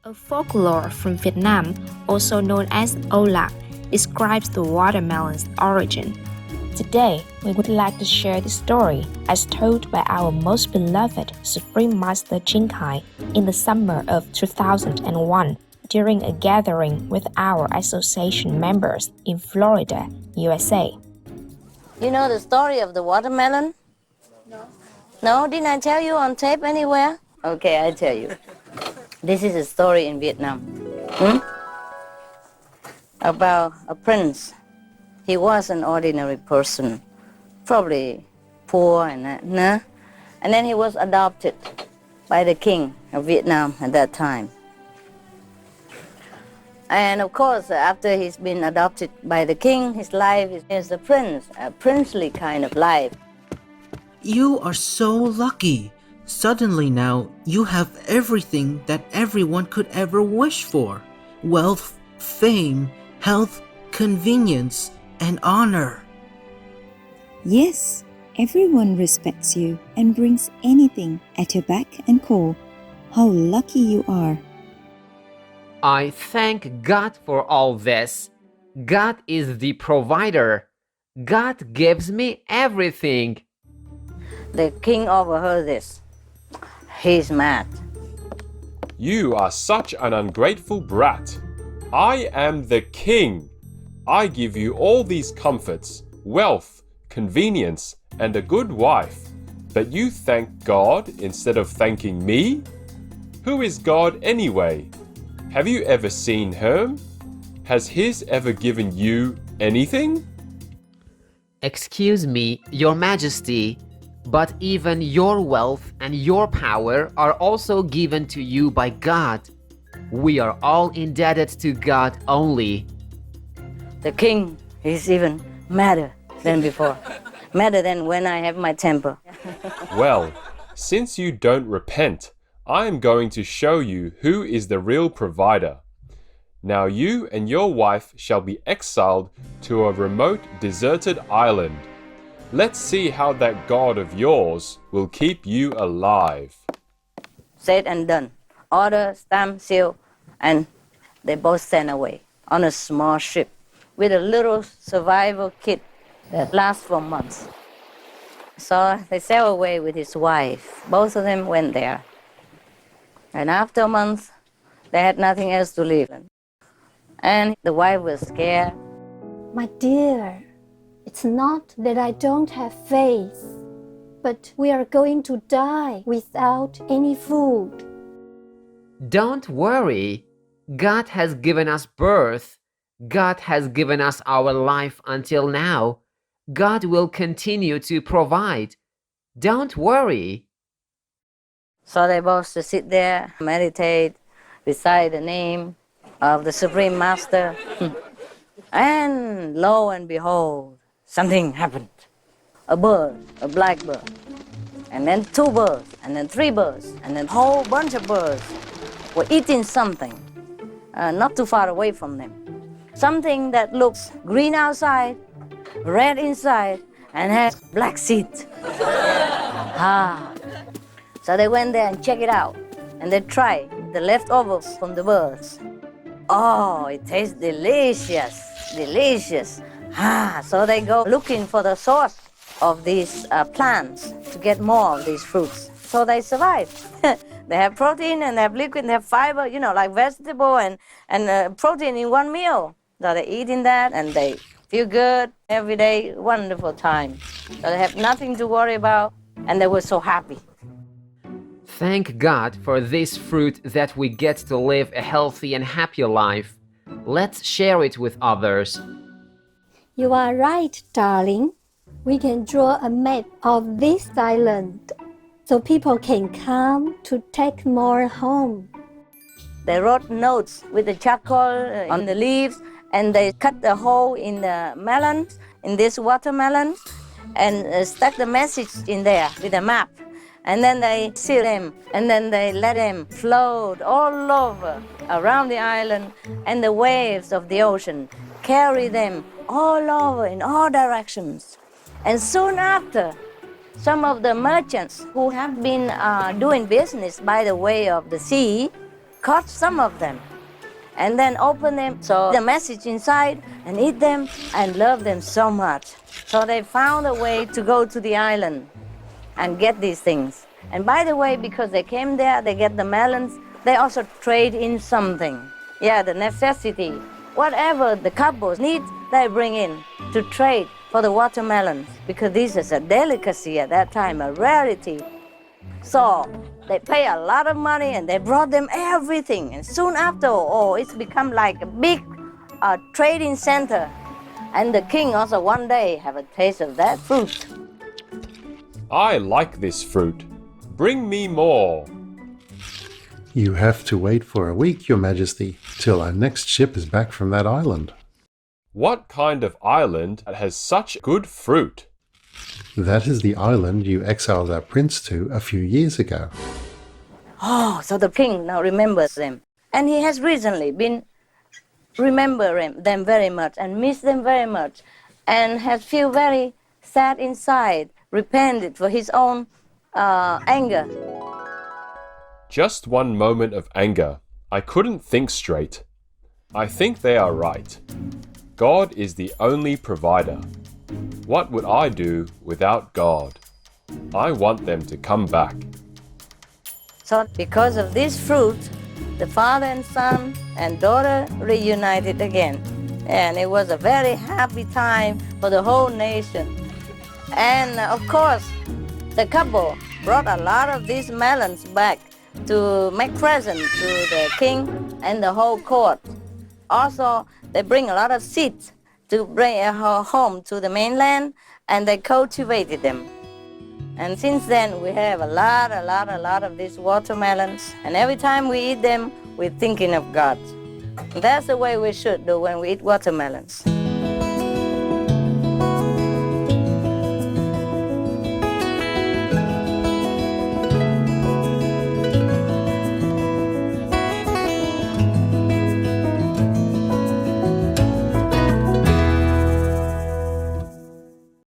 A folklore from Vietnam, also known as Ola, describes the watermelon's origin. Today, we would like to share the story as told by our most beloved Supreme Master Ching Hai in the summer of 2001 during a gathering with our association members in Florida, USA. You know the story of the watermelon? No. No? Didn't I tell you on tape anywhere? Okay, I tell you. This is a story in Vietnam. About a prince. He was an ordinary person, probably poor and then he was adopted by the king of Vietnam at that time. And of course, after he's been adopted by the king, his life is a prince, a princely kind of life. You are so lucky. Suddenly now, you have everything that everyone could ever wish for. Wealth, fame, health, convenience, and honor. Yes, everyone respects you and brings anything at your beck and call. How lucky you are. I thank God for all this. God is the provider. God gives me everything. The king overheard this. He's mad. You are such an ungrateful brat. I am the king. I give you all these comforts, wealth, convenience, and a good wife. But you thank God instead of thanking me? Who is God anyway? Have you ever seen him? Has His ever given you anything? Excuse me, Your Majesty, but even your wealth and your power are also given to you by God. We are all indebted to God only. The king is even madder than before. Madder than when I have my temper. Well, since you don't repent, I am going to show you who is the real provider. Now you and your wife shall be exiled to a remote, deserted island. Let's see how that God of yours will keep you alive. Said and done. Order, stamp, seal, and they both sent away on a small ship with a little survival kit that lasts for months. So they sailed away with his wife. Both of them went there. And after a month, they had nothing else to live in. And the wife was scared. My dear, it's not that I don't have faith, but we are going to die without any food. Don't worry. God has given us birth. God has given us our life until now. God will continue to provide. Don't worry. So they both sit there, meditate, recite the name of the Supreme Master. And lo and behold, something happened. A bird, a black bird, and then two birds, and then three birds, and then a whole bunch of birds were eating something not too far away from them. Something that looks green outside, red inside, and has black seeds. So they went there and checked it out, and they tried the leftovers from the birds. Oh, it tastes delicious, delicious. So they go looking for the source of these plants to get more of these fruits. So they survive. They have protein and they have liquid and they have fiber, like vegetable and protein in one meal. So they're eating that and they feel good every day, wonderful time. So they have nothing to worry about and they were so happy. Thank God for this fruit that we get to live a healthy and happy life. Let's share it with others. You are right, darling. We can draw a map of this island so people can come to take more home. They wrote notes with the charcoal on the leaves and they cut the hole in the melons, in this watermelon, and stuck the message in there with a map. And then they seal them, and then they let them float all over around the island, and the waves of the ocean carry them all over in all directions. And soon after, some of the merchants who have been doing business by the way of the sea cut some of them and then open them, so the message inside, and eat them and love them so much. So they found a way to go to the island and get these things. And by the way, because they came there, they get the melons, they also trade in something. Yeah, the necessity. Whatever the couples need, they bring in to trade for the watermelons, because this is a delicacy at that time, a rarity. So they pay a lot of money and they brought them everything. And soon after, it's become like a big trading center. And the king also one day have a taste of that fruit. I like this fruit. Bring me more. You have to wait for a week, Your Majesty, till our next ship is back from that island. What kind of island has such good fruit? That is the island you exiled our prince to a few years ago. Oh, so the king now remembers them. And he has recently been remembering them very much and missed them very much and has feel very sad inside, repented for his own anger. Just one moment of anger. I couldn't think straight. I think they are right. God is the only provider. What would I do without God? I want them to come back. So because of this fruit, the father and son and daughter reunited again. And it was a very happy time for the whole nation. And of course, the couple brought a lot of these melons back to make present to the king and the whole court. Also, they bring a lot of seeds to bring home to the mainland, and they cultivated them. And since then, we have a lot of these watermelons. And every time we eat them, we're thinking of God. And that's the way we should do when we eat watermelons.